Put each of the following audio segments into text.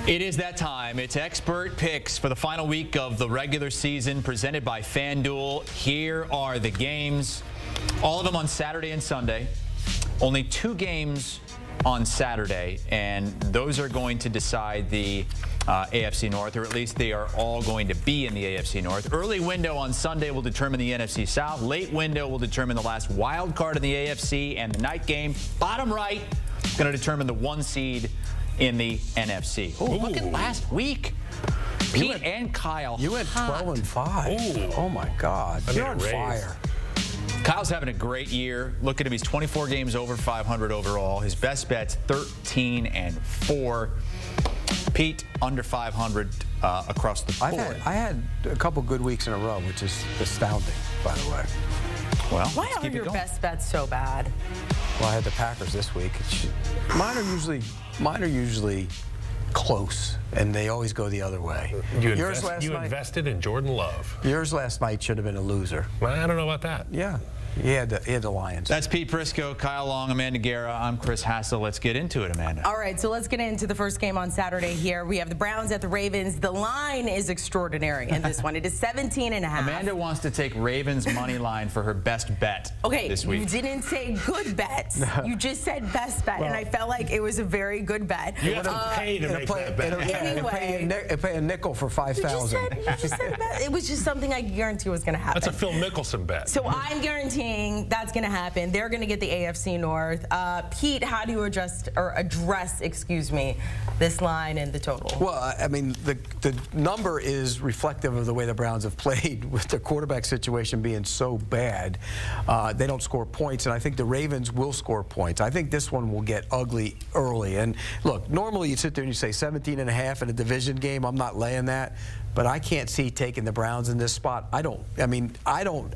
It is that time. It's expert picks for the final week of the regular season presented by FanDuel. Here are the games, all of them on Saturday and Sunday. Only 2 games on Saturday, and those are going to decide the AFC North, or at least they are all going to be in the AFC North. Early window on Sunday will determine the NFC South. Late window will determine the last wild card in the AFC, and the night game, bottom right, going to determine the 1 seed in the NFC. Ooh, look at last week. Pete and Kyle. You went 12-5. Oh my God. You're on fire. Kyle's having a great year. Look at him. He's 24 games over 500 overall. His best bet's 13-4. Pete under 500 across the board. I had a couple good weeks in a row, which is astounding, by the way. Well, why are your best bets so bad? Well, I had the Packers this week. Mine are usually close, and they always go the other way. You invested in Jordan Love. Yours last night should have been a loser. Well, I don't know about that. Yeah. He had the Lions. That's Pete Prisco, Kyle Long, Amanda Guerra. I'm Chris Hassel. Let's get into it, Amanda. All right, so let's get into the first game on Saturday here. We have the Browns at the Ravens. The line is extraordinary in this one. It is 17.5. Amanda wants to take Ravens money line for her best bet this week. You didn't say good bet. You just said best bet, and I felt like it was a very good bet. You have to pay to make that bet. Anyway, pay a nickel for 5,000. You just said bet. It was just something I guarantee was going to happen. That's a Phil Mickelson bet. So I'm guaranteeing that's going to happen. They're going to get the AFC North. Pete, how do you address, excuse me, this line and the total? Well, I mean, the number is reflective of the way the Browns have played with their quarterback situation being so bad. They don't score points, and I think the Ravens will score points. I think this one will get ugly early. And look, normally you sit there and you say 17.5 in a division game. I'm not laying that. But I can't see taking the Browns in this spot. I don't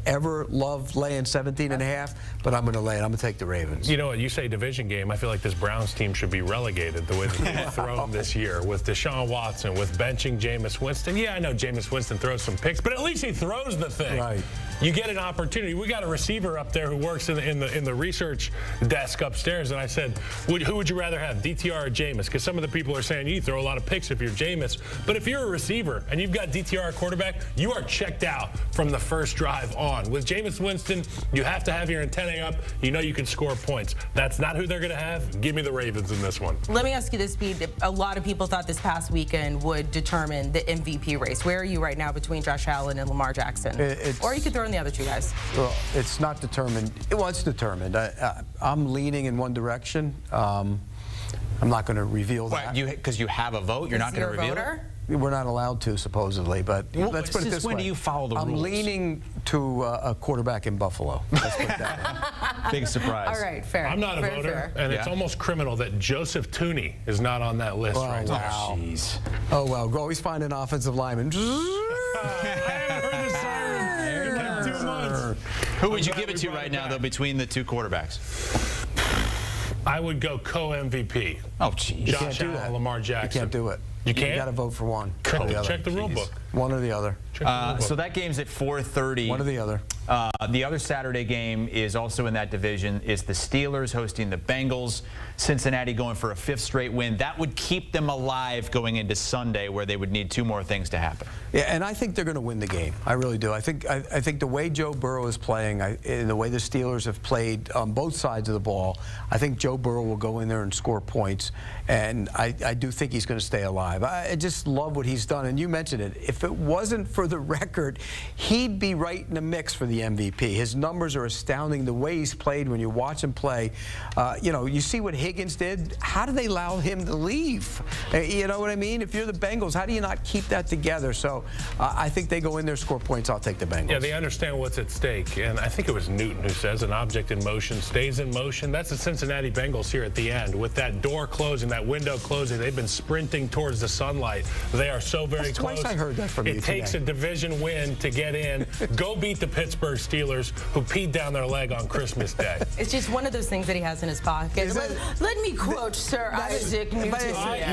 ever love laying 17.5, but I'm going to lay it. I'm going to take the Ravens. You know what? You say division game. I feel like this Browns team should be relegated the way that they've thrown this year with Deshaun Watson, with benching Jameis Winston. Yeah, I know Jameis Winston throws some picks, but at least he throws the thing. Right. You get an opportunity. We got a receiver up there who works in the research desk upstairs, and I said, who would you rather have, DTR or Jameis? Because some of the people are saying you throw a lot of picks if you're Jameis, but if you're a receiver and you've got DTR at quarterback, you are checked out from the first drive on. With Jameis Winston, you have to have your antennae up. You know you can score points. That's not who they're going to have. Give me the Ravens in this one. Let me ask you this, Pete. A lot of people thought this past weekend would determine the MVP race. Where are you right now between Josh Allen and Lamar Jackson? Or you could throw in the other 2 guys. Well, it's not determined. Well, it's determined. I'm leaning in one direction. I'm not going to reveal that. Because you have a vote, you're not going to reveal it? We're not allowed to, supposedly, but let's put it this way. When do you follow the rules? I'm leaning to a quarterback in Buffalo. Let's put that in. Big surprise. All right, fair. I'm not a voter, and it's almost criminal that Joseph Tooney is not on that list right now. Wow. Oh, well, go always find an offensive lineman. I haven't heard the siren in 2 months. Who would you give it to right now, though, between the 2 quarterbacks? I would go co-MVP. Oh, jeez. Josh Allen, Lamar Jackson. You can't do it. You can't? You got to vote for one. Check the rule book. One or the other. So that game's at 4:30. One or the other. The other Saturday game is also in that division, is the Steelers hosting the Bengals. Cincinnati going for a 5th straight win. That would keep them alive going into Sunday, where they would need 2 more things to happen. Yeah, and I think they're going to win the game. I really do. I think the way Joe Burrow is playing, and the way the Steelers have played on both sides of the ball, I think Joe Burrow will go in there and score points. And I do think he's going to stay alive. I just love what he's done. And you mentioned it. If it wasn't for the record, he'd be right in the mix for the MVP. His numbers are astounding. The way he's played, when you watch him play, you see what Higgins did. How do they allow him to leave? You know what I mean? If you're the Bengals, how do you not keep that together? So I think they go in there, score points. I'll take the Bengals. Yeah, they understand what's at stake. And I think it was Newton who says an object in motion stays in motion. That's the Cincinnati Bengals here at the end. With that door closing, that window closing, they've been sprinting towards the sunlight. They are so very close. Twice I heard that from you It takes a today. division win to get in. Go beat the Pittsburgh Steelers, who peed down their leg on Christmas Day. It's just one of those things that he has in his pocket. Let me quote Sir Isaac Newton.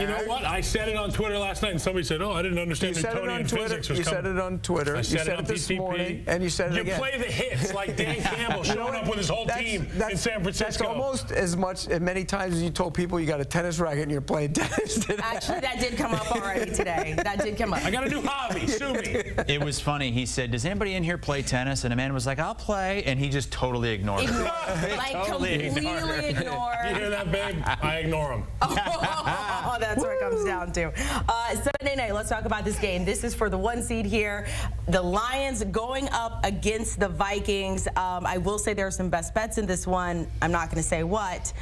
You know what? I said it on Twitter last night, and somebody said, "Oh, I didn't understand You said it Newtonian on Twitter. physics was You coming." said it on Twitter. I You said said it on it this PTP. morning, and you said it again. You play the hits like Dan Campbell showing up with his whole team in San Francisco. That's almost as many times as you told people you got a tennis racket and you're playing tennis today. Actually, that did come up already today. That did come up. I got a new hobby. Sue me. It was funny. He said, "Does anybody in here play tennis?" And a man was like, "I'll play," and he just totally ignored it. Like Totally completely ignore. You hear that, babe? I ignore him. Oh, that's what it comes down to. Sunday night, let's talk about this game. This is for the 1 seed here. The Lions going up against the Vikings. I will say there are some best bets in this one. I'm not going to say what.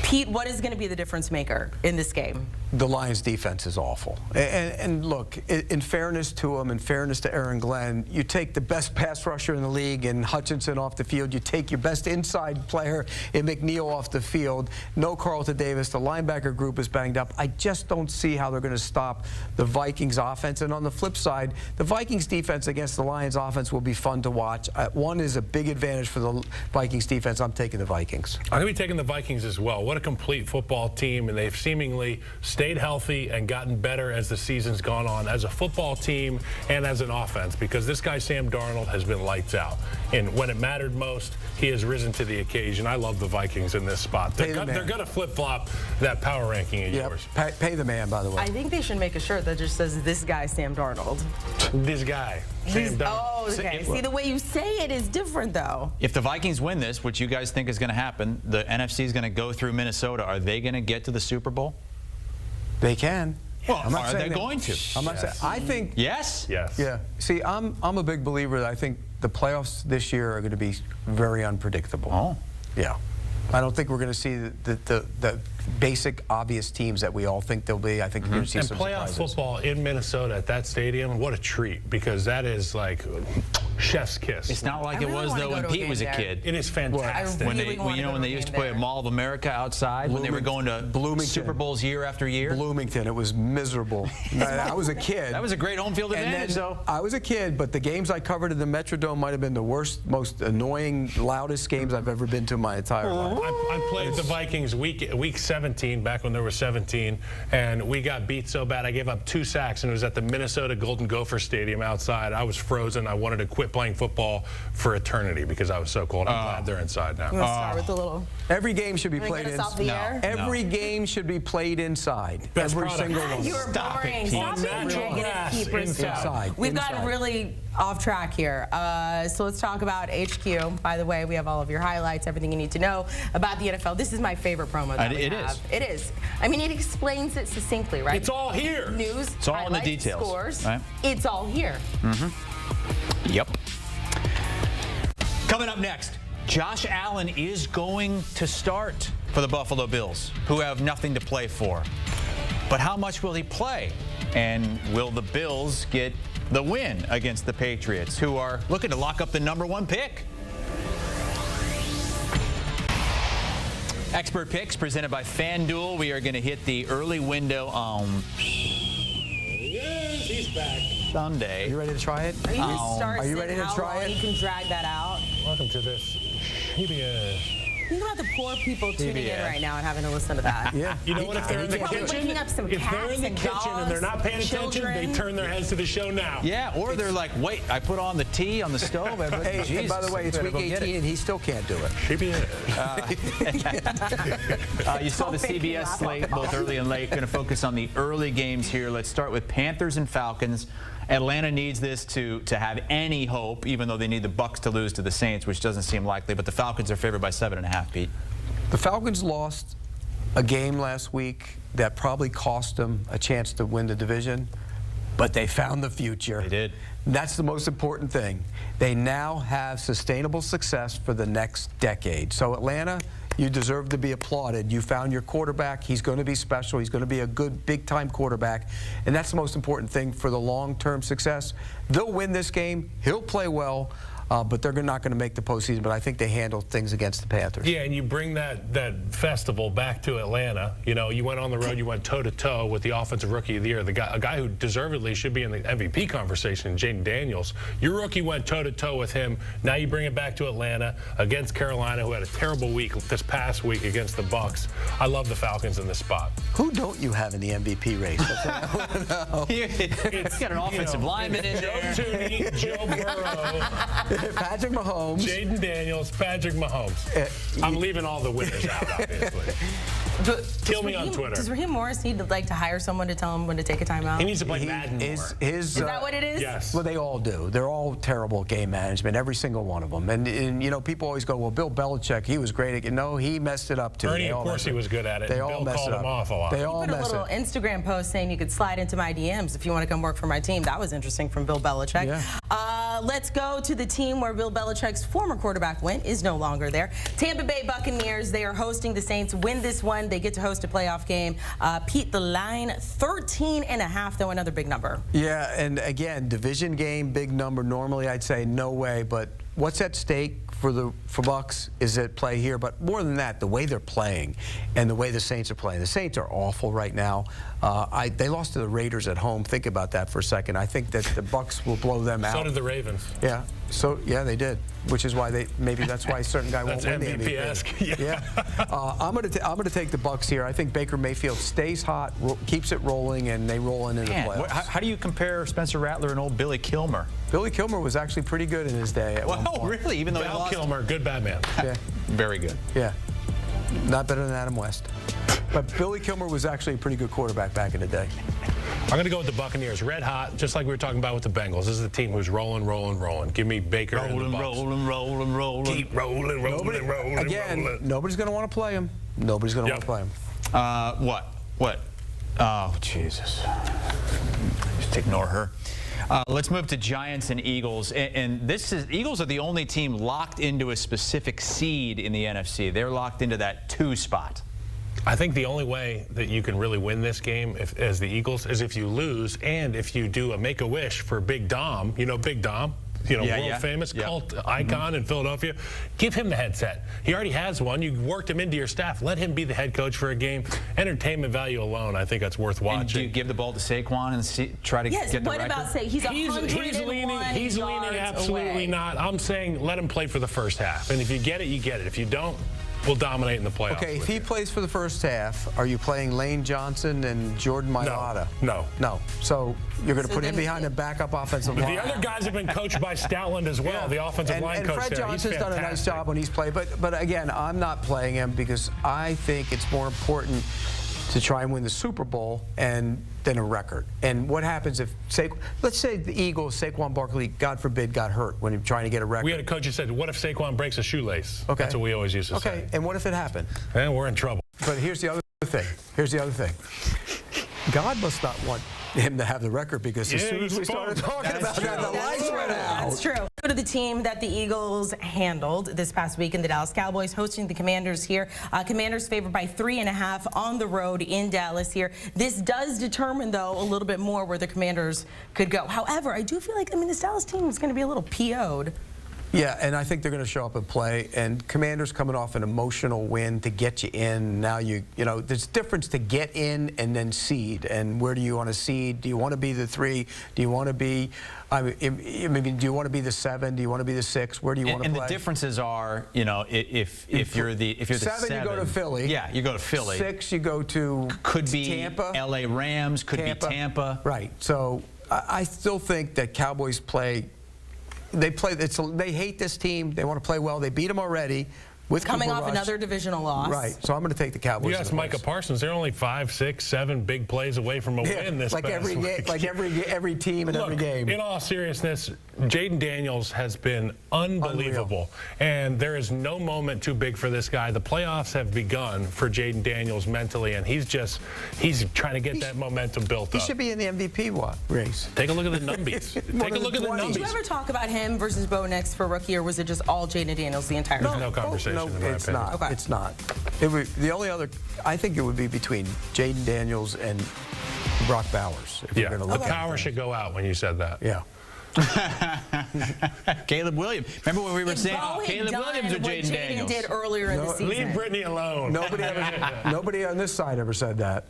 Pete, what is going to be the difference maker in this game? The Lions' defense is awful. And look, in fairness to them, in fairness to Aaron Glenn, you take the best pass rusher in the league in Hutchinson off the field. You take your best inside player in McNeil off the field. No Carlton Davis. The linebacker group is banged up. I just don't see how they're going to stop the Vikings offense. And on the flip side, the Vikings defense against the Lions offense will be fun to watch. One is a big advantage for the Vikings defense. I'm taking the Vikings. I'm going to be taking the Vikings as well. What a complete football team, and they've seemingly stayed healthy and gotten better as the season's gone on as a football team and as an offense, because this guy Sam Darnold has been lights out. And when it mattered most, he has risen to the occasion. I love the Vikings in this spot. They're going to flip-flop that power ranking of yours. Pay the man, by the way. I think they should make a shirt that just says, "This guy, Sam Darnold." This guy, Sam Darnold. Oh, okay. See, the way you say it is different, though. If the Vikings win this, which you guys think is going to happen, the NFC is going to go through Minnesota. Are they going to get to the Super Bowl? They can. Well, I'm not are saying they going to? I'm not saying. I think. Yes? Yes. Yeah. See, I'm a big believer that I think the playoffs this year are going to be very unpredictable. Oh. Yeah. I don't think we're going to see the basic obvious teams that we all think they'll be. I think you're going to see And some playoff surprises. football in Minnesota at that stadium, what a treat, because that is like chef's kiss. It's not like I it really was, wanna though, go when to a Pete game was a there. kid. It is fantastic. When really they, wanna you know, go when to they a used to game play at there. Mall of America outside, when they were going to Bloomington. Super Bowls year after year. Bloomington. It was miserable. I was a kid. That was a great home field And advantage, then though. I was a kid, but the games I covered in the Metrodome might have been the worst, most annoying, loudest games I've ever been to in my entire life. I played the Vikings week 17, back when there were 17, and we got beat so bad I gave up 2 sacks, and it was at the Minnesota Golden Gopher Stadium outside. I was frozen. I wanted to quit playing football for eternity because I was so cold. I'm glad they're inside now. I'm going to start with a little. Every game should be Wanna played get us off the air? Every game should be played inside. Best Every product. single one. You're Stop it, boring. Pete. Stop being Natural negative, grass Pete Prisco. inside. We've Inside. gotten really off track here. So let's talk about HQ. By the way, we have all of your highlights, everything you need to know about the NFL. This is my favorite promo that we It have. is. It is. I mean, it explains it succinctly, right? It's all here. News, It's all in the highlights, details, scores. right? It's all here. Yep. Coming up next, Josh Allen is going to start for the Buffalo Bills, who have nothing to play for. But how much will he play? And will the Bills get the win against the Patriots, who are looking to lock up the #1 pick? Expert picks presented by FanDuel. We are going to hit the early window on Yes, he's back. Are Sunday. you ready to try it? You can start Are you saying ready to how try long it? You can drag that out. Welcome to this CBS. Think about the poor people tuning in CBS. right now and having to listen to that. Yeah. You know what? If they're in the Probably kitchen, waking up some if they're cats in the and kitchen and they're not paying dogs, attention, they children. turn their heads to the show now. Yeah, or they're like, wait, I put on the tea on the stove. Hey, and by the way, it's better week go get 18 it. and he still can't do it. CBS. You saw the Don't make me CBS laugh. slate, both early and late. Going to focus on the early games here. Let's start with Panthers and Falcons. Atlanta needs this to have any hope, even though they need the Bucs to lose to the Saints, which doesn't seem likely. But the Falcons are favored by 7.5, Pete. The Falcons lost a game last week that probably cost them a chance to win the division, but they found the future. They did. That's the most important thing. They now have sustainable success for the next decade. So Atlanta, you deserve to be applauded. You found your quarterback. He's going to be special. He's going to be a good big-time quarterback, and that's the most important thing for the long-term success. They'll win this game. He'll play well. but they're not going to make the postseason. But I think they handled things against the Panthers. Yeah, and you bring that festival back to Atlanta. You know, you went on the road, you went toe-to-toe with the Offensive Rookie of the Year, a guy who deservedly should be in the MVP conversation, Jaden Daniels. Your rookie went toe-to-toe with him. Now you bring it back to Atlanta against Carolina, who had a terrible week this past week against the Bucs. I love the Falcons in this spot. Who don't you have in the MVP race? It's got an offensive lineman in there. Joe Tooney, Joe Burrow, Patrick Mahomes, Jaden Daniels, Patrick Mahomes. I'm leaving all the winners out, obviously. Kill me on Twitter. Does Raheem Morris need to hire someone to tell him when to take a timeout? He needs to play Madden more. Is that what it is? Yes. Well, they all do. They're all terrible at game management, every single one of them. And you know, people always go, well, Bill Belichick, he was great at. No, he messed it up too. Ernie, of course, he was good at it. They all Bill called him off a lot. They all put a little Instagram post saying you could slide into my DMs if you want to come work for my team. That was interesting from Bill Belichick. Yeah. Let's go to the team where Bill Belichick's former quarterback went, is no longer there. Tampa Bay Buccaneers, they are hosting the Saints. Win this one, they get to host a playoff game. Pete, the line, 13.5, though, another big number. Yeah, and again, division game, big number. Normally I'd say no way, but what's at stake for Bucs is at play here. But more than that, the way they're playing and the way the Saints are playing. The Saints are awful right now. They lost to the Raiders at home. Think about that for a second. I think that the Bucs will blow them out. So did the Ravens. Yeah. So yeah, they did, which is why maybe that's why a certain guy won't win the MVP. Yeah. I'm gonna take the Bucs here. I think Baker Mayfield stays hot, keeps it rolling, and they roll into the playoffs. How do you compare Spencer Rattler and old Billy Kilmer? Billy Kilmer was actually pretty good in his day. Wow, really? Even though he lost? Kilmer, good Batman. Yeah. Very good. Yeah. Not better than Adam West. But Billy Kilmer was actually a pretty good quarterback back in the day. I'm going to go with the Buccaneers. Red hot, just like we were talking about with the Bengals. This is the team who's rolling, rolling, rolling. Give me Baker and the Bucs. Rolling. Keep rolling. Again, nobody's going to want to play him. Nobody's going to want to play him. What? Oh, Jesus. Just ignore her. Let's move to Giants and Eagles. And Eagles are the only team locked into a specific seed in the NFC. They're locked into that 2 spot. I think the only way that you can really win this game as the Eagles is if you lose and if you do a Make-A-Wish for Big Dom. You know Big Dom? World famous cult icon in Philadelphia. Give him the headset. He already has one. You worked him into your staff. Let him be the head coach for a game. Entertainment value alone, I think that's worth watching. And do you give the ball to Saquon and try to get the record? What about Saquon? He's leaning absolutely not. I'm saying let him play for the first half. And if you get it, you get it. If you don't, we'll dominate in the playoffs. Okay, if he plays for the first half, are you playing Lane Johnson and Jordan Mailata? No. So you're going to put him behind a backup offensive line. The other guys have been coached by Stoutland as well, the offensive line coach. And Fred there. Johnson's done a nice job when he's played. But again, I'm not playing him because I think it's more important to try and win the Super Bowl than a record. And what happens if, let's say the Eagles, Saquon Barkley, God forbid, got hurt when he was trying to get a record. We had a coach who said, what if Saquon breaks a shoelace? Okay. That's what we always used to say. Okay, and what if it happened? We're in trouble. But here's the other thing. God must not want him to have the record because as soon as we started talking about that, the lights went out. That's true. Go to the team that the Eagles handled this past week in the Dallas Cowboys, hosting the Commanders here. Commanders favored by 3.5 on the road in Dallas here. This does determine, though, a little bit more where the Commanders could go. However, I do feel like, this Dallas team is going to be a little PO'd. Yeah, and I think they're going to show up and play. And Commanders coming off an emotional win to get you in. Now there's a difference to get in and then seed. And where do you want to seed? Do you want to be the 3? Do you want to be? Do you want to be the 7? Do you want to be the 6? Where do you want to play? And the differences are, if you're the 7, you go to Philly. Yeah, you go to Philly. 6, you go to could be Tampa. L.A. Rams. Could be Tampa. Right. So I still think that Cowboys play. They hate this team. They want to play well. They beat them already. Coming off another divisional loss. Right. So I'm going to take the Cowboys. You asked Micah Parsons. They're only 5, 6, 7 big plays away from a win this past week. Like every team and every game. In all seriousness, Jaden Daniels has been unbelievable. And there is no moment too big for this guy. The playoffs have begun for Jaden Daniels mentally, and he's trying to get that momentum built up. He should be in the MVP race. Take a look at the numbies. Take a look at the numbers. Did you ever talk about him versus Bo Nix for rookie, or was it just all Jaden Daniels the entire time? There's no conversation. No, it's not. Okay. It's not. The only other, I think it would be between Jaden Daniels and Brock Bowers. Yeah, the power should go out when you said that. Yeah. Caleb Williams. Remember when we were saying Caleb Williams or Jaden Daniels? Did earlier in the season. Leave Brittany alone. Nobody on this side ever said that.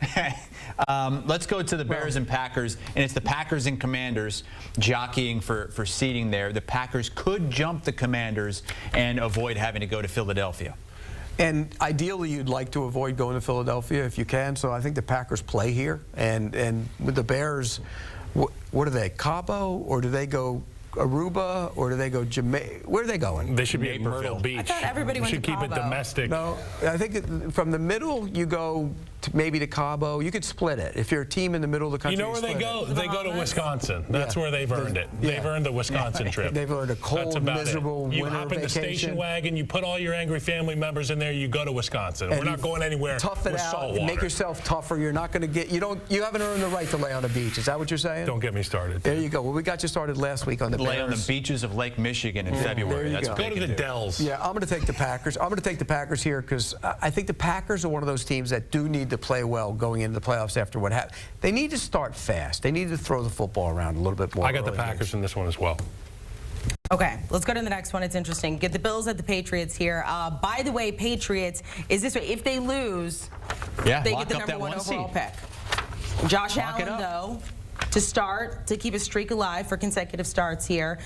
Let's go to the Bears and Packers, and it's the Packers and Commanders jockeying for seeding there. The Packers could jump the Commanders and avoid having to go to Philadelphia. And ideally, you'd like to avoid going to Philadelphia if you can. So I think the Packers play here. And with the Bears, what are they, Cabo, or do they go Aruba, or do they go Jamaica? Where are they going? They should be at Myrtle Beach. I thought everybody went to keep Cabo. it domestic. No, I think from the middle, you go maybe to Cabo. You could split it. If you're a team in the middle of the country, you know where they go? They go to Wisconsin. That's where they've earned it. Yeah. They've earned the Wisconsin trip. They've earned a cold, miserable winter You hop in the station wagon, you put all your angry family members in there, you go to Wisconsin. We're not going anywhere tough it with out, salt water. make yourself tougher. You're not going to get, you haven't earned the right to lay on a beach. Is that what you're saying? Don't get me started. There you go. Well, we got you started last week on the Lay Bears. on the beaches of Lake Michigan in February. you That's go. what Go they to can the do. Dells. Yeah, I'm going to take the Packers. I'm going to take the Packers here because I think the Packers are one of those teams that do need to play well going into the playoffs after what happened. They need to start fast. They need to throw the football around a little bit more. I got the Packers in this one as well. Okay, let's go to the next one. It's interesting. Get the Bills at the Patriots here. By the way, Patriots is this way. If they lose, Yeah, they lock get the up that number 1 overall seed. pick. Josh Lock it Allen, up. though, to start, to keep a streak alive for consecutive starts here.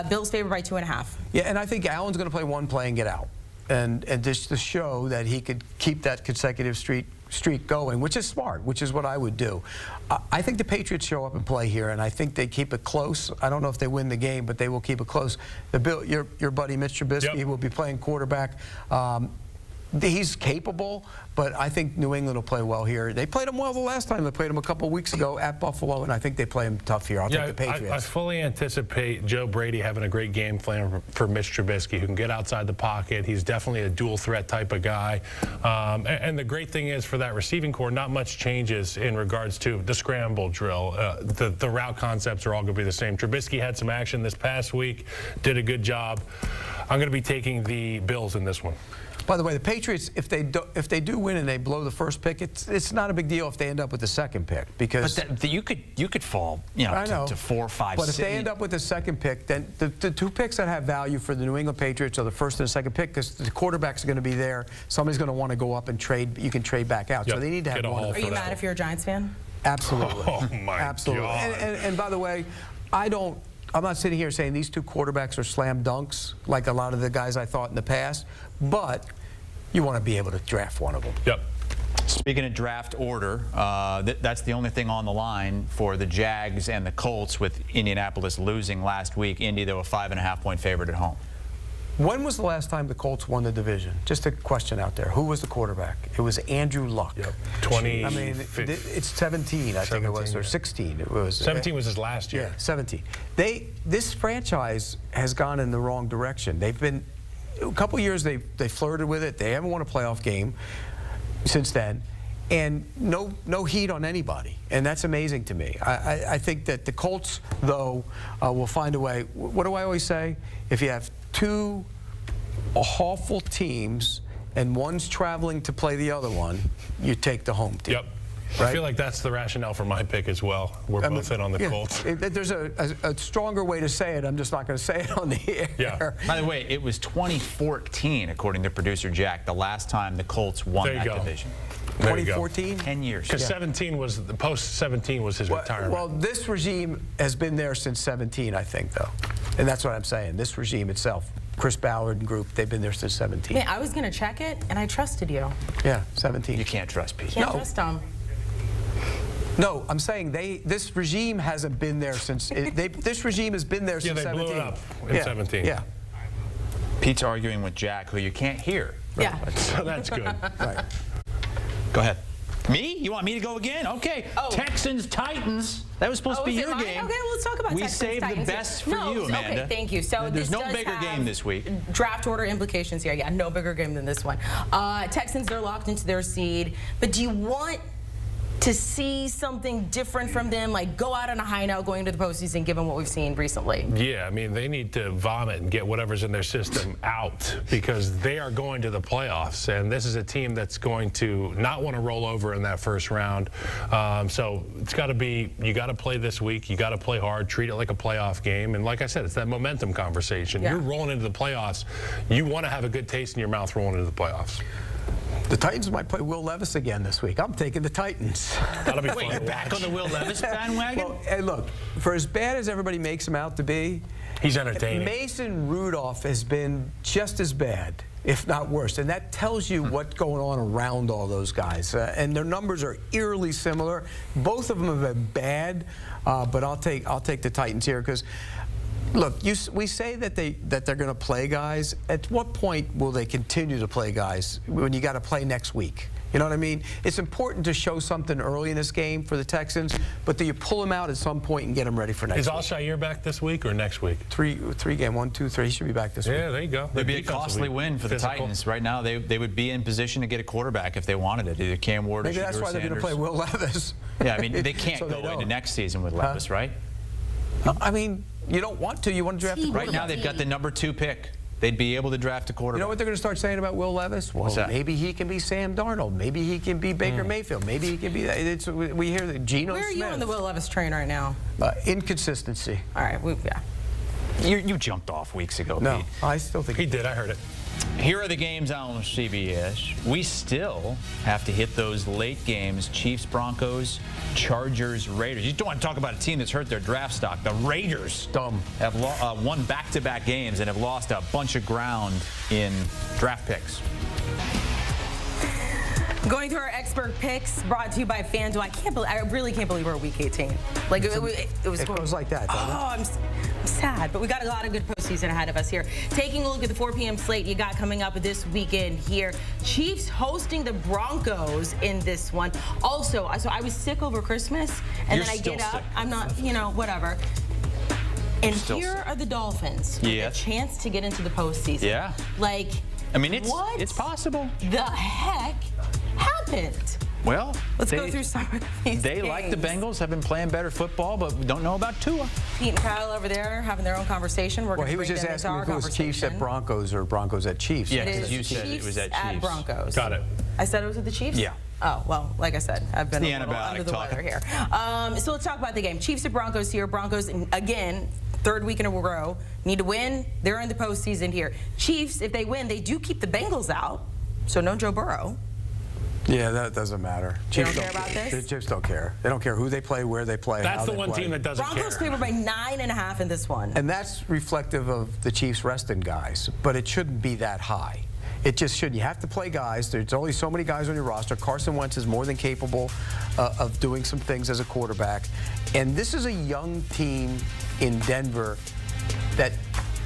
Bills favored by 2.5. Yeah, and I think Allen's going to play one play and get out. And just to show that he could keep that consecutive streak going, which is smart, which is what I would do. I think the Patriots show up and play here, and I think they keep it close. I don't know if they win the game, but they will keep it close. Your buddy Mitch Trubisky will be playing quarterback. He's capable, but I think New England will play well here. They played him well the last time. They played him a couple weeks ago at Buffalo, and I think they play him tough here. I'll take the Patriots. I fully anticipate Joe Brady having a great game plan for Mitch Trubisky, who can get outside the pocket. He's definitely a dual threat type of guy. And the great thing is for that receiving core, not much changes in regards to the scramble drill. The route concepts are all going to be the same. Trubisky had some action this past week, did a good job. I'm going to be taking the Bills in this one. By the way, the Patriots, if they do win and they blow the first pick, it's not a big deal if they end up with the second pick because. But you could fall, to 4, 5, 6. But if they end up with the second pick, then the two picks that have value for the New England Patriots are the first and the second pick because the quarterbacks are going to be there. Somebody's going to want to go up and trade. You can trade back out. Yep. So they need to have one. Are you mad if you're a Giants fan? Absolutely. Oh my Absolutely. God. And by the way, I'm not sitting here saying these two quarterbacks are slam dunks like a lot of the guys I thought in the past, but you want to be able to draft one of them. Yep. Speaking of draft order, that's the only thing on the line for the Jags and the Colts with Indianapolis losing last week. Indy, though, a 5.5-point favorite at home. When was the last time the Colts won the division? Just a question out there. Who was the quarterback? It was Andrew Luck. Yep. I mean, it's 17, I think it was, or 16. It was 17 was his last year. Yeah, 17. This franchise has gone in the wrong direction. They've been a couple years they flirted with it. They haven't won a playoff game since then, and no heat on anybody, and that's amazing to me. I think that the Colts, though, will find a way. What do I always say? If you have two awful teams and one's traveling to play the other one, you take the home team. Yep. Right? I feel like that's the rationale for my pick as well. We're both in on the Colts. There's a stronger way to say it. I'm just not going to say it on the air. Yeah. By the way, it was 2014, according to producer Jack, the last time the Colts won that division. 2014? 10 years. Because 17 was the post-17 was his retirement. Well, this regime has been there since 17, I think, though, and that's what I'm saying. This regime itself, Chris Ballard and group, they've been there since 17. Man, I was going to check it, and I trusted you. Yeah, 17. You can't trust Pete. Can't trust them. No, I'm saying this regime hasn't been there since. This regime has been there since 17. Yeah, they blew it up in 17. Yeah. Pete's arguing with Jack, who you can't hear. Yeah. So that's good. Right. Go ahead. Me? You want me to go again? Okay. Oh. Texans, Titans. That was supposed to be is it your mine? game. Okay, well, let's talk about We Texans, saved Titans. the best for you, Amanda. Okay, thank you. So There's this no does bigger have game this week. Draft order implications here. Yeah, no bigger game than this one. Texans, they're locked into their seed. But do you want to see something different from them, like go out on a high note going into the postseason, given what we've seen recently? Yeah, I mean, they need to vomit and get whatever's in their system out because they are going to the playoffs, and this is a team that's going to not want to roll over in that first round. So it's got to be, you got to play this week, you got to play hard, treat it like a playoff game, and like I said, it's that momentum conversation. Yeah. You're rolling into the playoffs, you want to have a good taste in your mouth rolling into the playoffs. The Titans might play Will Levis again this week. I'm taking the Titans. That'll be Wait, fun you're to back watch. on the Will Levis bandwagon? Well, hey, look, for as bad as everybody makes him out to be, He's entertaining. Mason Rudolph has been just as bad, if not worse, and that tells you what's going on around all those guys. And their numbers are eerily similar. Both of them have been bad, but I'll take the Titans here because. Look, we say that they're going to play guys. At what point will they continue to play guys when you got to play next week? You know what I mean? It's important to show something early in this game for the Texans, but do you pull them out at some point and get them ready for next week? Is Alshire back this week or next week? Three game, 1, 2, 3. He should be back this week. Yeah, there you go. It'd be a costly win for the Titans. Right now, they would be in position to get a quarterback if they wanted it. Either Cam Ward or Maybe that's Shedeur why they're going to play Sanders. Will Levis. Yeah, I mean, they can't So they go into don't. next season with Levis, right? I mean, you don't want to. You want to draft a quarterback. Right now, they've got the #2 pick. They'd be able to draft a quarterback. You know what they're going to start saying about Will Levis? Well, What's that? maybe he can be Sam Darnold. Maybe he can be Baker Mayfield. Maybe he can be that. We hear that Geno Where are Smith. you on the Will Levis train right now? Inconsistency. All right, yeah. You jumped off weeks ago, No, Pete. I still think He did, I heard it. Here are the games on CBS. We still have to hit those late games. Chiefs, Broncos, Chargers, Raiders. You don't want to talk about a team that's hurt their draft stock. The Raiders Dumb. have won back-to-back games and have lost a bunch of ground in draft picks. Going through our expert picks, brought to you by FanDuel. I really can't believe we're week 18. Like it was. It goes like that, doesn't it? Oh, I'm sad, but we got a lot of good postseason ahead of us here. Taking a look at the 4 p.m. slate you got coming up this weekend here. Chiefs hosting the Broncos in this one. Also, so I was sick over Christmas, and You're then I still get up. sick. I'm not, whatever. And Still here sick. are the Dolphins with Yes. a chance to get into the postseason. Yeah. Like, I mean, it's what possible. the heck happened? Well, Let's go through some of these They, like the games. Bengals, have been playing better football, but we don't know about Tua. Pete and Kyle over there having their own conversation. We're Well, going he to was bring just them into asking our if it was Chiefs at conversation. Broncos or Broncos at Chiefs. Yeah, It because is you said it was at Chiefs. Broncos. Got it. I said it was at the Chiefs? Yeah. Oh, well, like I said, I've been the a little antibiotic under the talking. weather here. So let's talk about the game. Chiefs at Broncos here. Broncos, again, third week in a row, need to win. They're in the postseason here. Chiefs, if they win, they do keep the Bengals out, so no Joe Burrow. Yeah, that doesn't matter. They Chiefs don't care about this? They just don't care. They don't care who they play, where they play, That's how the they one play. team that doesn't Broncos care. favored by 9.5 in this one. And that's reflective of the Chiefs resting guys, but it shouldn't be that high. It just shouldn't. You have to play guys. There's only so many guys on your roster. Carson Wentz is more than capable of doing some things as a quarterback. And this is a young team in Denver that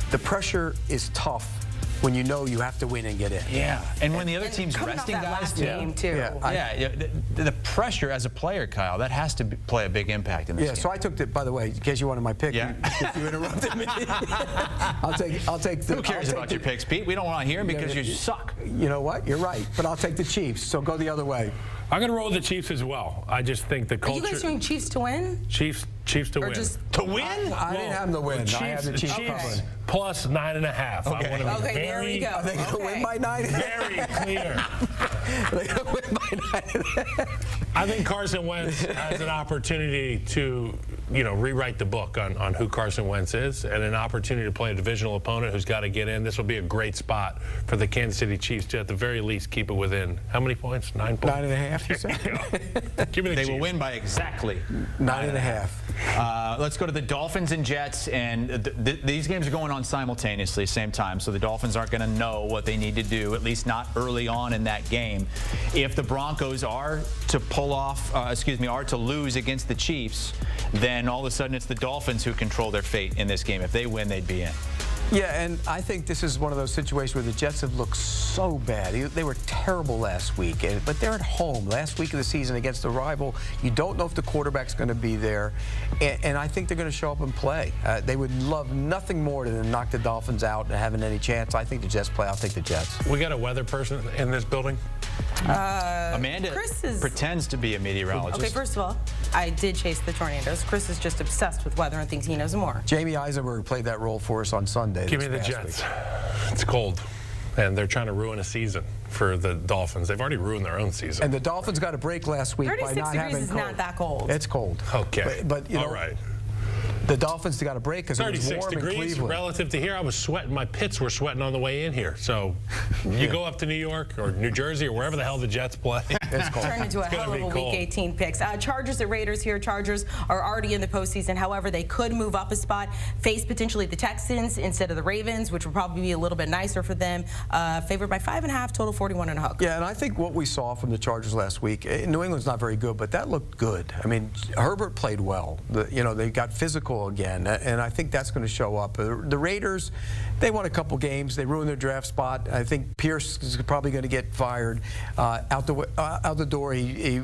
the pressure is tough when you know you have to win and get in. Yeah, and when the other team's coming off resting that guys, last too. game, too. Yeah, The pressure as a player, Kyle, that has to play a big impact in this Yeah, game. so I took the, by the way, in case you wanted my pick, Yeah. if you interrupted me. I'll take the. Who cares about your picks, Pete? We don't want to hear them because you suck. You know what? You're right, but I'll take the Chiefs, so go the other way. I'm going to roll with the Chiefs as well. I just think the Are culture. you guys doing Chiefs to win? Chiefs to Or win. just To win? I didn't have them to win. I have the Chiefs Okay. covering. plus 9.5. I want to be Okay, there we very, go. Are they going to Okay. win by 9? very clear. They're going to win by 9. I think Carson Wentz has an opportunity to, rewrite the book on who Carson Wentz is, and an opportunity to play a divisional opponent who's got to get in. This will be a great spot for the Kansas City Chiefs to, at the very least, keep it within how many points? 9 points. 9.5, you said? Give me the They Chiefs. will win by exactly 9.5. Let's go to the Dolphins and Jets, and these games are going on simultaneously, same time, so the Dolphins aren't going to know what they need to do, at least not early on in that game. If the Broncos are to are to lose against the Chiefs, then all of a sudden it's the Dolphins who control their fate in this game. If they win, they'd be in. Yeah, and I think this is one of those situations where the Jets have looked so bad. They were terrible last week, but they're at home. Last week of the season against a rival, you don't know if the quarterback's going to be there, and I think they're going to show up and play. They would love nothing more than knock the Dolphins out and having any chance. I think the Jets play. I'll take the Jets. We got a weather person in this building? Amanda pretends to be a meteorologist. Okay, first of all, I did chase the tornadoes. Chris is just obsessed with weather and thinks he knows more. Jamie Eisenberg played that role for us on Sunday. Give me the Jets. It's cold, and they're trying to ruin a season for the Dolphins. They've already ruined their own season. And the Dolphins got a break last week by not having 36 degrees is not that cold. It's cold. Okay. But you know, all right. The Dolphins got a break because it was 36 warm in degrees Cleveland. relative to here. I was sweating. My pits were sweating on the way in here. So you go up to New York or New Jersey or wherever the hell the Jets play. It's cold. Turn into a hell of a Week 18 picks. Chargers at Raiders here. Chargers are already in the postseason. However, they could move up a spot, face potentially the Texans instead of the Ravens, which would probably be a little bit nicer for them. Favored by 5.5, total 41 1/2. Yeah, and I think what we saw from the Chargers last week, New England's not very good, but that looked good. I mean, Herbert played well. They got physical again, and I think that's going to show up. The Raiders, they won a couple games. They ruined their draft spot. I think Pierce is probably going to get fired. Out the door, he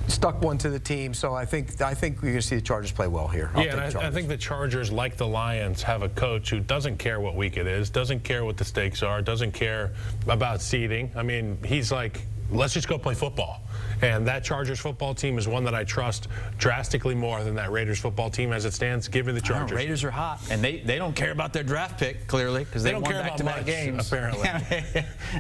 stuck one to the team. So I think we're going to see the Chargers play well here. Yeah, and I think the Chargers, like the Lions, have a coach who doesn't care what week it is, doesn't care what the stakes are, doesn't care about seeding. I mean, he's like, let's just go play football. And that Chargers football team is one that I trust drastically more than that Raiders football team as it stands. Give me the Chargers. Raiders are hot, and they don't care about their draft pick, clearly, because they don't won care back-to-back about games. apparently.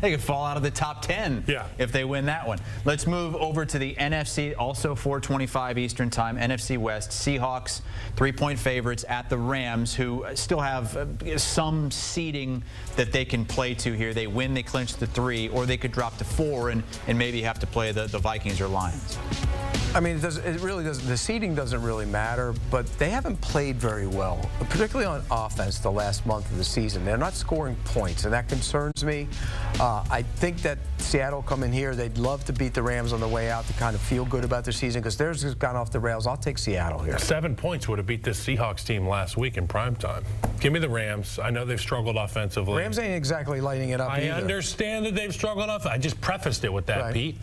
They could fall out of the top 10 if they win that one. Let's move over to the NFC, also 4:25 Eastern time, NFC West. Seahawks, 3-point favorites at the Rams, who still have some seeding that they can play to here. They win, they clinch the 3, or they could drop to 4 and maybe have to play the Vikings or Lions. I mean, it really doesn't. The seeding doesn't really matter, but they haven't played very well, particularly on offense the last month of the season. They're not scoring points, and that concerns me. I think that Seattle come in here, they'd love to beat the Rams on the way out to kind of feel good about their season because theirs has gone off the rails. I'll take Seattle here. 7 points would have beat this Seahawks team last week in primetime. Give me the Rams. I know they've struggled offensively. Rams ain't exactly lighting it up either. I understand that they've struggled off. I just prefaced it with that, Pete.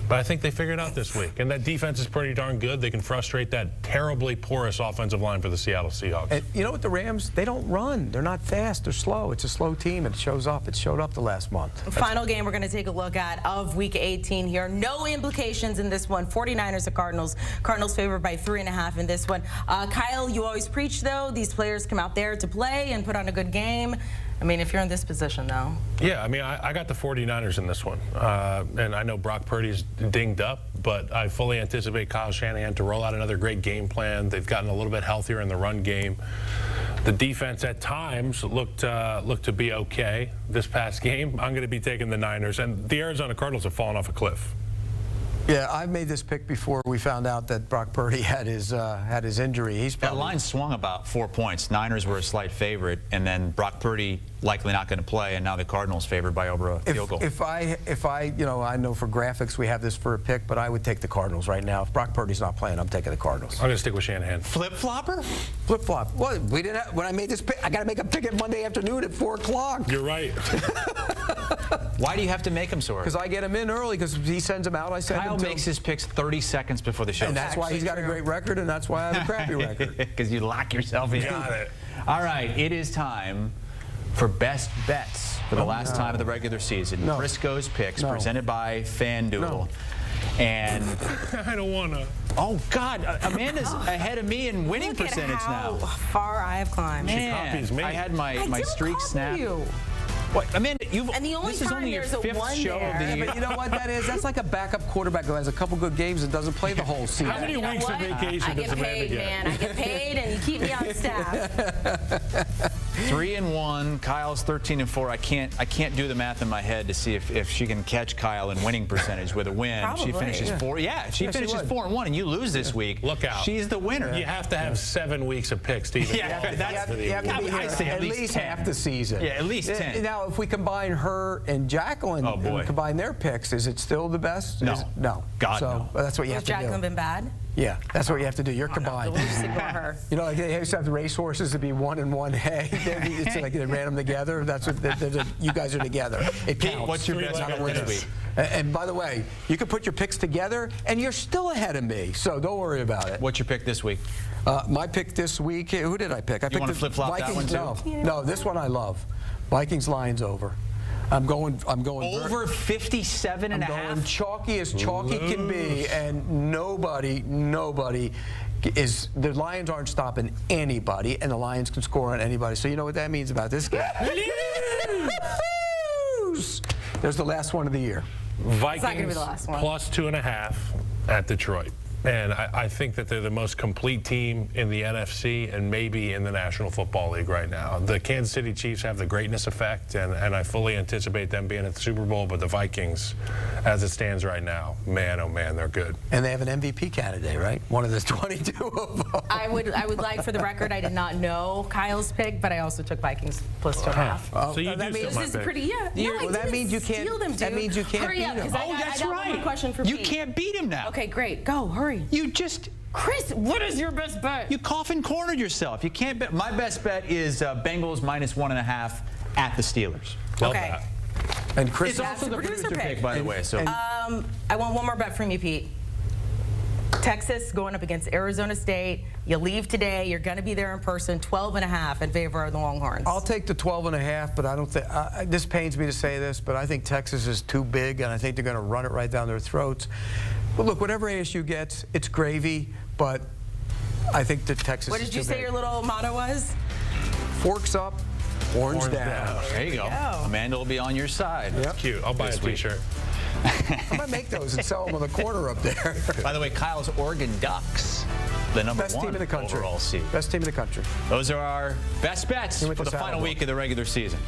But I think they figured it out this week. And that defense is pretty darn good. They can frustrate that terribly porous offensive line for the Seattle Seahawks. And you know what, the Rams, they don't run. They're not fast. They're slow. It's a slow team, and it shows up. It showed up the last month. Final game we're going to take a look at of Week 18 here. No implications in this one. 49ers at Cardinals. Cardinals favored by 3.5 in this one. Kyle, you always preach, though. These players come out there to play and put on a good game. I mean, if you're in this position, though. Yeah, I mean, I got the 49ers in this one. And I know Brock Purdy's dinged up, but I fully anticipate Kyle Shanahan to roll out another great game plan. They've gotten a little bit healthier in the run game. The defense at times looked to be okay this past game. I'm going to be taking the Niners. And the Arizona Cardinals have fallen off a cliff. Yeah, I've made this pick before we found out that Brock Purdy had his injury. He's probably, that line swung about 4 points. Niners were a slight favorite, and then Brock Purdy likely not going to play, and now the Cardinals favored by over a field goal. If I, I know for graphics we have this for a pick, but I would take the Cardinals right now. If Brock Purdy's not playing, I'm taking the Cardinals. I'm going to stick with Shanahan. Flip-flopper? Flip-flop. What? We didn't have, when I made this pick, I got to make a pick at Monday afternoon at 4 o'clock. You're right. Why do you have to make him so early? Because I get him in early because he sends him out. I send him Kyle to makes his picks 30 seconds before the show. And that's why he's got a great record, and that's why I have a crappy record. Because you lock yourself in. Got it. All right, it is time for best bets for the last time of the regular season. Prisco's picks presented by FanDuel. And I don't want to. Oh, God. Amanda's ahead of me in winning percentage now. How far I have climbed. She copies me. I had my streak snap. What, Amanda, this is only your 5th show of the year. But you know what that is? That's like a backup quarterback who has a couple good games and doesn't play the whole season. How many weeks of vacation does Amanda get? Man, I get paid, and you keep me on staff. 3-1. Kyle's 13-4. I can't do the math in my head to see if she can catch Kyle in winning percentage with a win. Probably. She finishes 4. Yeah, if she finishes 4-1 and you lose this week, look out. She's the winner. You have to have 7 weeks of picks to even. Yeah, you have to be here at least half the season. Yeah, at least 10. Now, if we combine her and Jacqueline and combine their picks, is it still the best? No. No. God, so no. that's what you have to do. Has Jacqueline been bad? Yeah, that's what you have to do. You're We'll combined. just ignore her. You know, like they used to have the racehorses to be 1 and 1 hay. It's like they ran them together. That's what you guys are together. It Pete, counts. what's your best Not a bet winner. this week? And by the way, you can put your picks together, and you're still ahead of me. So don't worry about it. What's your pick this week? My pick this week. Who did I pick? I picked wanna the flip-flop that Vikings. one, too? No, this one I love. Vikings Lions over. I'm going Over 57 and a going half? chalky as chalky can be, and nobody is. The Lions aren't stopping anybody, and the Lions can score on anybody. So you know what that means about this game. There's the last one of the year. Vikings not gonna be the last one. plus 2.5 at Detroit. And I think that they're the most complete team in the NFC and maybe in the National Football League right now. The Kansas City Chiefs have the greatness effect, and I fully anticipate them being at the Super Bowl. But the Vikings, as it stands right now, man, oh man, they're good. And they have an MVP candidate, right? One of the 22 of them. I would like, for the record, I did not know Kyle's pick, but I also took Vikings plus 2.5. So you that do means- still my This is pick. pretty, yeah. You're- No, I well, that didn't means you can't- steal them, that dude. means you can't Hurry up, beat 'cause him. I Oh, got that's one right. more question for You Pete. can't beat him now. Okay, great. Go, hurry. You just... Chris, what is your best bet? You coffin cornered yourself. You can't bet. My best bet is Bengals minus 1.5 at the Steelers. Love Okay. that. And Chris, It's also the producer producer pick. pick, by the way. So I want one more bet from you, Pete. Texas going up against Arizona State. You leave today. You're going to be there in person. 12.5 in favor of the Longhorns. I'll take the 12.5, but I don't think this pains me to say this, but I think Texas is too big, and I think they're going to run it right down their throats. But look, whatever ASU gets, it's gravy. But I think that Texas. What is did you too say big. your little motto was? Forks up, orange down. there you go. Amanda will be on your side. Yep. Cute. I'll buy a T-shirt. I'm gonna make those and sell them on the corner up there. By the way, Kyle's Oregon Ducks, the number Best one team in the country. overall seed. Best team in the country. Those are our best bets You for went the to final Saddlebrook. week of the regular season.